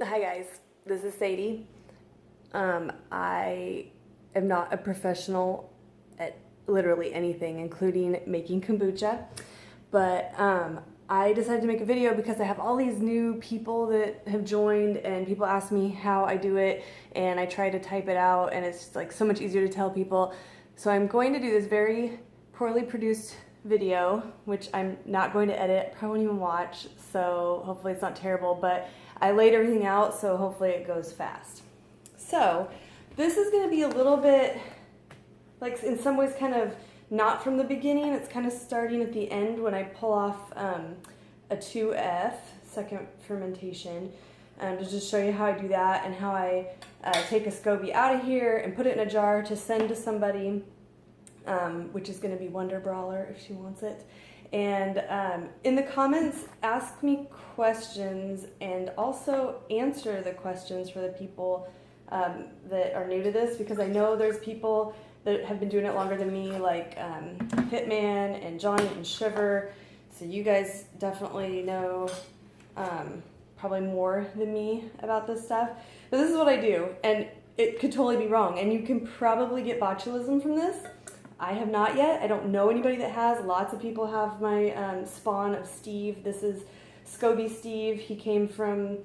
Hi guys, this is Sadie. I am not a professional at literally anything, including making kombucha, but I decided to make a video because I have all these new people that have joined and people ask me how I do it, and I try to type it out and it's like so much easier to tell people. So I'm going to do this very poorly produced video, which I'm not going to edit, probably won't even watch, so hopefully it's not terrible, but I laid everything out, so hopefully it goes fast. So this is going to be a little bit, like in some ways kind of not from the beginning, it's kind of starting at the end when I pull off a 2F, second fermentation, to just show you how I do that and how I take a SCOBY out of here and put it in a jar to send to somebody, which is going to be Wonder Brawler if she wants it. And in the comments, ask me questions and also answer the questions for the people that are new to this, because I know there's people that have been doing it longer than me, like Hitman and Johnny and Shiver. So you guys definitely know probably more than me about this stuff. But this is what I do, and it could totally be wrong, and you can probably get botulism from this. I have not yet. I don't know anybody that has. Lots of people have my spawn of Steve. This is SCOBY Steve. He came from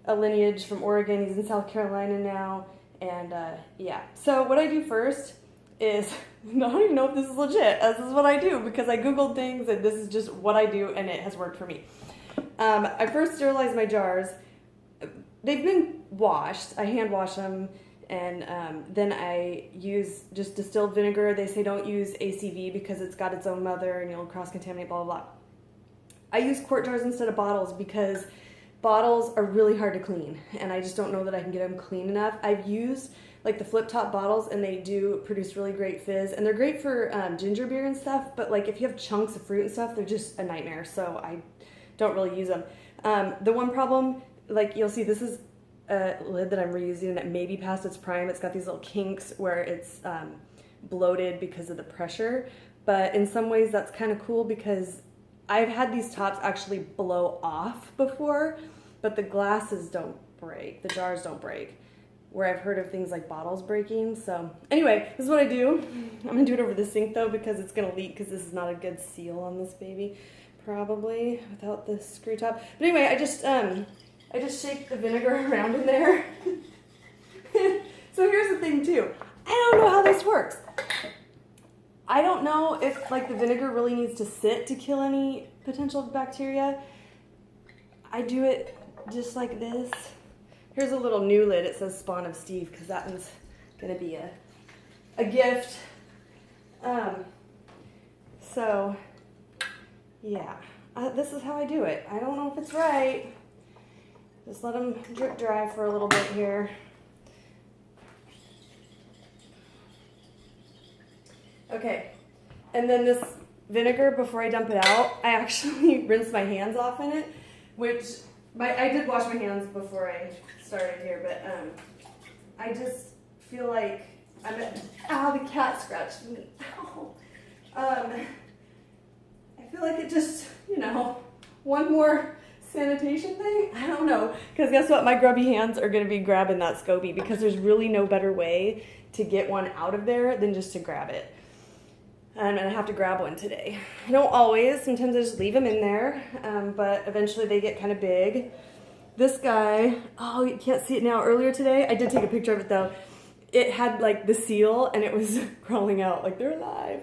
a lineage from Oregon. He's in South Carolina now. And yeah. So what I do first is, I don't even know if this is legit. This is what I do because I Googled things and this is just what I do and it has worked for me. I first sterilize my jars. They've been washed. I hand wash them. And then I use just distilled vinegar. They say don't use ACV because it's got its own mother and you'll cross-contaminate, blah, blah, blah. I use quart jars instead of bottles because bottles are really hard to clean. And I just don't know that I can get them clean enough. I've used like the flip top bottles and they do produce really great fizz. And they're great for ginger beer and stuff. But like if you have chunks of fruit and stuff, they're just a nightmare. So I don't really use them. The one problem, like you'll see, this is a lid that I'm reusing that may be past its prime. It's got these little kinks where it's bloated because of the pressure, but in some ways that's kind of cool because I've had these tops actually blow off before, but the glasses don't break, the jars don't break, where I've heard of things like bottles breaking. So anyway, this is what I do. I'm gonna do it over the sink though because it's gonna leak because this is not a good seal on this baby, probably without the screw top. But anyway, I just shake the vinegar around in there. So here's the thing too. I don't know how this works. I don't know if like the vinegar really needs to sit to kill any potential bacteria. I do it just like this. Here's a little new lid. It says Spawn of Steve because that one's gonna be a gift. So yeah, this is how I do it. I don't know if it's right. Just let them drip dry for a little bit here. Okay, and then this vinegar, before I dump it out, I actually rinse my hands off in it, which I did wash my hands before I started here, but I just feel like ow, the cat scratched me. Ow. I feel like it just, one more sanitation thing? I don't know. Because guess what? My grubby hands are going to be grabbing that SCOBY because there's really no better way to get one out of there than just to grab it. And I have to grab one today. I don't always. Sometimes I just leave them in there. But eventually they get kind of big. This guy, oh, you can't see it now. Earlier today, I did take a picture of it though. It had like the seal and it was crawling out like they're alive.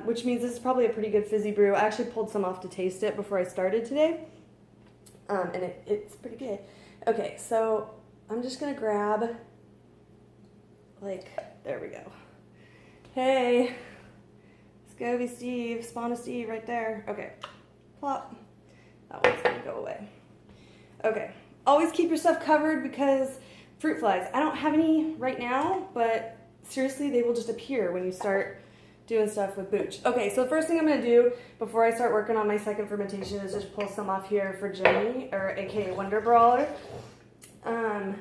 Which means this is probably a pretty good fizzy brew. I actually pulled some off to taste it before I started today. And it's pretty good. Okay, so I'm just gonna grab, like, there we go. Hey, SCOBY Steve, Spawn of Steve right there. Okay, plop. That one's gonna go away. Okay, always keep your stuff covered because fruit flies, I don't have any right now, but seriously, they will just appear when you start doing stuff with booch. Okay, so the first thing I'm gonna do before I start working on my second fermentation is just pull some off here for Jenny, or aka Wonder Brawler. I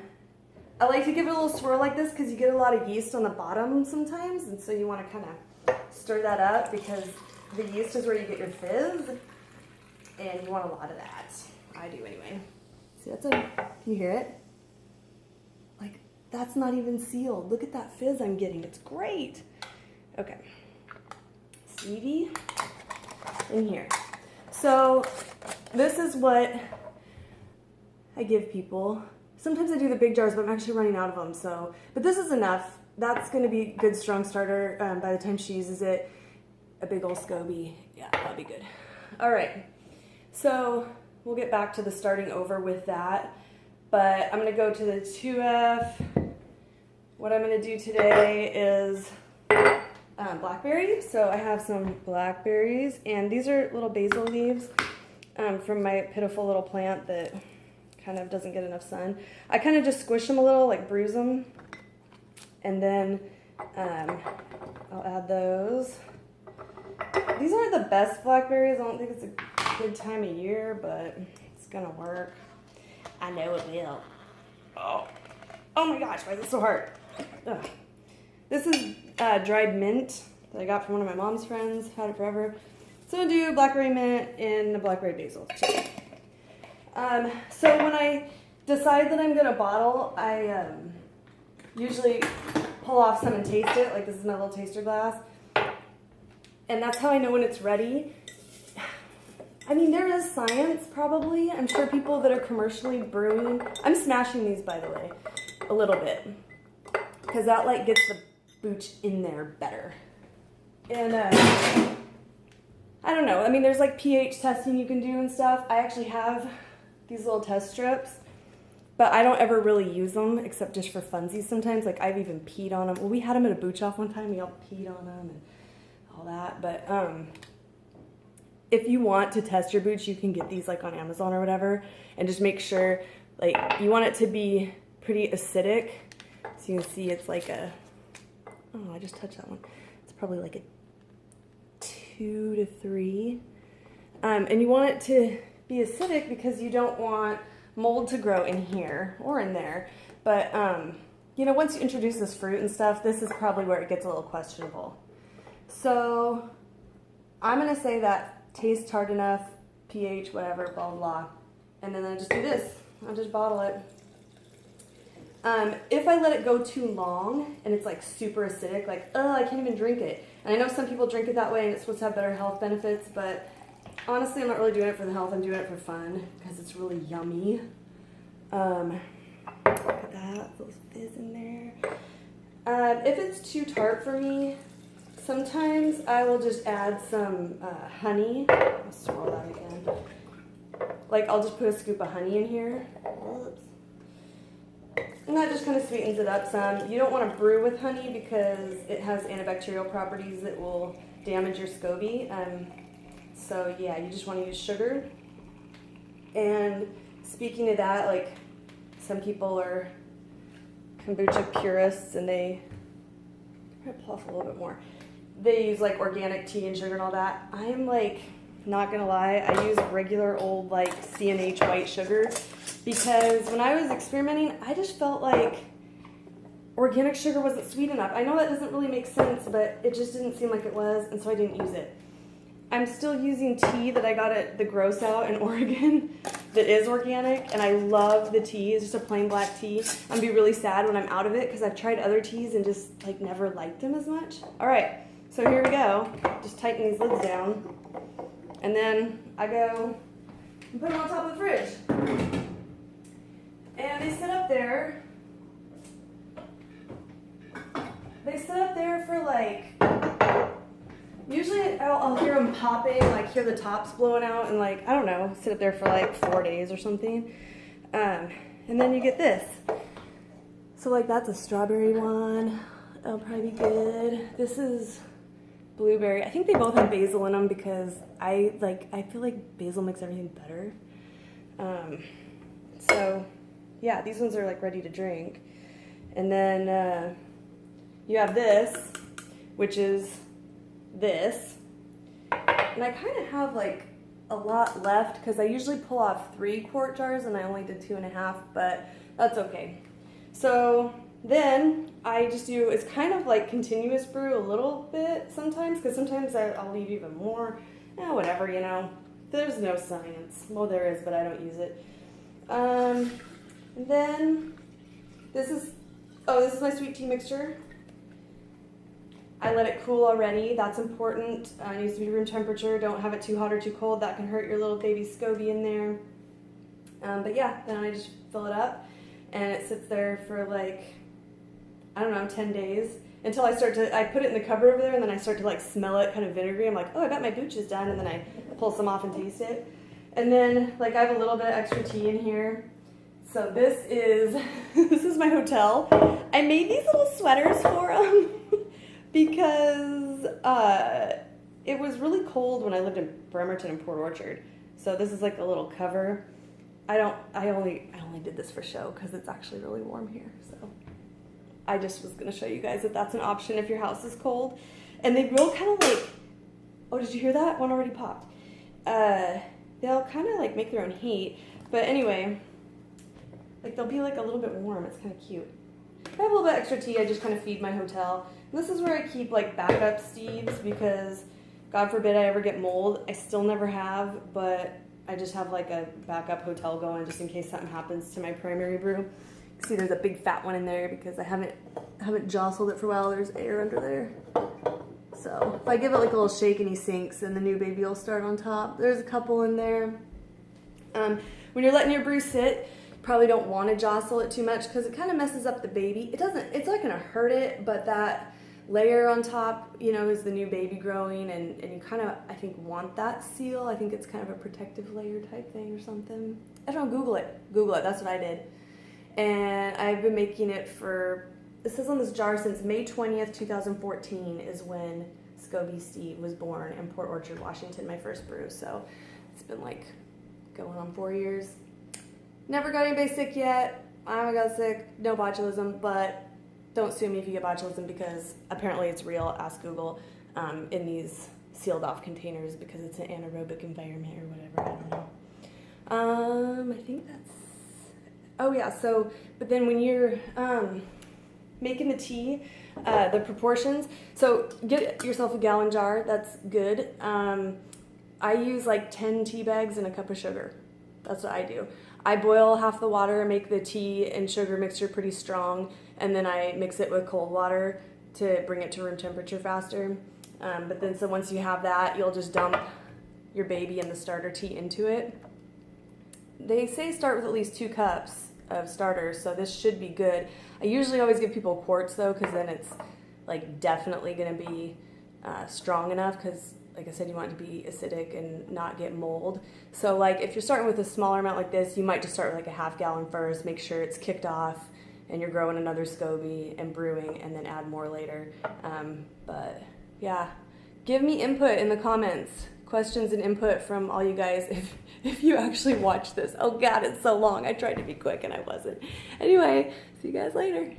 like to give it a little swirl like this because you get a lot of yeast on the bottom sometimes, and so you want to kind of stir that up because the yeast is where you get your fizz, and you want a lot of that. I do anyway. See, that's a Can you hear it? Like, that's not even sealed. Look at that fizz I'm getting. It's great. Okay. Sweetie, in here. So this is what I give people. Sometimes I do the big jars, but I'm actually running out of them. So, but this is enough. That's going to be a good strong starter by the time she uses it. A big old SCOBY. Yeah, that'll be good. All right. So we'll get back to the starting over with that. But I'm going to go to the 2F. What I'm going to do today is blackberry. So I have some blackberries, and these are little basil leaves from my pitiful little plant that kind of doesn't get enough sun. I kind of just squish them a little, like bruise them, and then I'll add those. These aren't the best blackberries. I don't think it's a good time of year, but it's gonna work. I know it will. Oh my gosh, why is it so hard? Ugh. This is dried mint that I got from one of my mom's friends. Had it forever. So I'll do blackberry mint and the blackberry basil too. So when I decide that I'm gonna bottle, I usually pull off some and taste it. Like, this is my little taster glass. And that's how I know when it's ready. I mean, there is science, probably. I'm sure people that are commercially brewing. I'm smashing these, by the way, a little bit, because that, like, gets the booch in there better. And, I don't know. I mean, there's, like, pH testing you can do and stuff. I actually have these little test strips, but I don't ever really use them except just for funsies sometimes. Like, I've even peed on them. Well, we had them at a booch off one time. We all peed on them and all that. But if you want to test your booch, you can get these like on Amazon or whatever, and just make sure, like, you want it to be pretty acidic. So you can see it's like a, oh, I just touched that one. It's probably like a 2 to 3. And you want it to be acidic because you don't want mold to grow in here or in there. But, you know, once you introduce this fruit and stuff, this is probably where it gets a little questionable. So I'm going to say that tastes hard enough, pH, whatever, blah, blah, blah. And then I just do this. I'll just bottle it. If I let it go too long and it's like super acidic, like, oh, I can't even drink it. And I know some people drink it that way and it's supposed to have better health benefits, but honestly, I'm not really doing it for the health. I'm doing it for fun because it's really yummy. Look at that, those fizz in there. If it's too tart for me, sometimes I will just add some honey. I'll swirl that again. Like, I'll just put a scoop of honey in here. Whoops. And that just kind of sweetens it up some. You don't want to brew with honey because it has antibacterial properties that will damage your SCOBY. So yeah, you just want to use sugar. And speaking of that, like, some people are kombucha purists and I'm gonna pull off a little bit more. They use like organic tea and sugar and all that. I am like, not gonna lie, I use regular old like C&H white sugar because when I was experimenting, I just felt like organic sugar wasn't sweet enough. I know that doesn't really make sense, but it just didn't seem like it was, and so I didn't use it. I'm still using tea that I got at the Gross Out in Oregon that is organic, and I love the tea. It's just a plain black tea. I'm gonna be really sad when I'm out of it because I've tried other teas and just like never liked them as much. All right, so here we go. Just tighten these lids down, and then I go and put them on top of the fridge. And they sit up there. They sit up there for like, usually I'll hear them popping, like hear the tops blowing out, and like, I don't know, sit up there for like 4 days or something. And then you get this. So like that's a strawberry one. That'll probably be good. This is blueberry. I think they both have basil in them because I feel like basil makes everything better. So yeah, these ones are like ready to drink. And then you have this, which is this. And I kind of have like a lot left because I usually pull off 3 quart jars and I only did 2.5, but that's okay. So then I just do, it's kind of like continuous brew a little bit sometimes, because sometimes I'll leave even more. Whatever, you know. There's no science. Well, there is, but I don't use it. And then this is my sweet tea mixture. I let it cool already. That's important. It needs to be room temperature. Don't have it too hot or too cold. That can hurt your little baby SCOBY in there. But yeah, then I just fill it up and it sits there for like, I don't know, 10 days until I put it in the cupboard over there and then I start to like smell it kind of vinegary. I'm like, oh, I bet my booch is done, and then I pull some off and taste it. And then like I have a little bit of extra tea in here. So this is my hotel. I made these little sweaters for them because it was really cold when I lived in Bremerton and Port Orchard. So this is like a little cover. I only did this for show because it's actually really warm here. So I just was gonna show you guys that that's an option if your house is cold. And they will kind of like, oh, did you hear that? One already popped. They'll kind of like make their own heat. But anyway, like they'll be like a little bit warm. It's kind of cute. I have a little bit extra tea. I just kind of feed my hotel. And this is where I keep like backup steves because God forbid I ever get mold. I still never have, but I just have like a backup hotel going just in case something happens to my primary brew. See, there's a big fat one in there because I haven't jostled it for a while. There's air under there. So if I give it like a little shake and he sinks, and the new baby will start on top. There's a couple in there. When you're letting your brew sit, you probably don't want to jostle it too much because it kind of messes up the baby. It's not going to hurt it, but that layer on top, you know, is the new baby growing, and you kind of, I think, want that seal. I think it's kind of a protective layer type thing or something. I don't know, Google it. That's what I did. And I've been making it it says on this jar since May 20th, 2014 is when SCOBY Steve was born in Port Orchard, Washington, my first brew. So it's been like going on 4 years. Never got anybody sick yet. I haven't got sick, no botulism, but don't sue me if you get botulism because apparently it's real. Ask Google in these sealed off containers because it's an anaerobic environment or whatever. I don't know. I think that's, oh yeah, so, but then when you're making the tea, the proportions, so get yourself a gallon jar, that's good. I use like 10 tea bags and a cup of sugar. That's what I do. I boil half the water and make the tea and sugar mixture pretty strong, and then I mix it with cold water to bring it to room temperature faster. But then so once you have that, you'll just dump your baby and the starter tea into it. They say start with at least 2 cups of starters, so this should be good. I usually always give people quarts though, because then it's like definitely going to be strong enough, because like I said, you want it to be acidic and not get mold. So like if you're starting with a smaller amount like this, you might just start with like a half gallon first, make sure it's kicked off and you're growing another SCOBY and brewing, and then add more later. But yeah, give me input in the comments, questions and input from all you guys if you actually watch this. Oh God, it's so long. I tried to be quick and I wasn't. Anyway, see you guys later.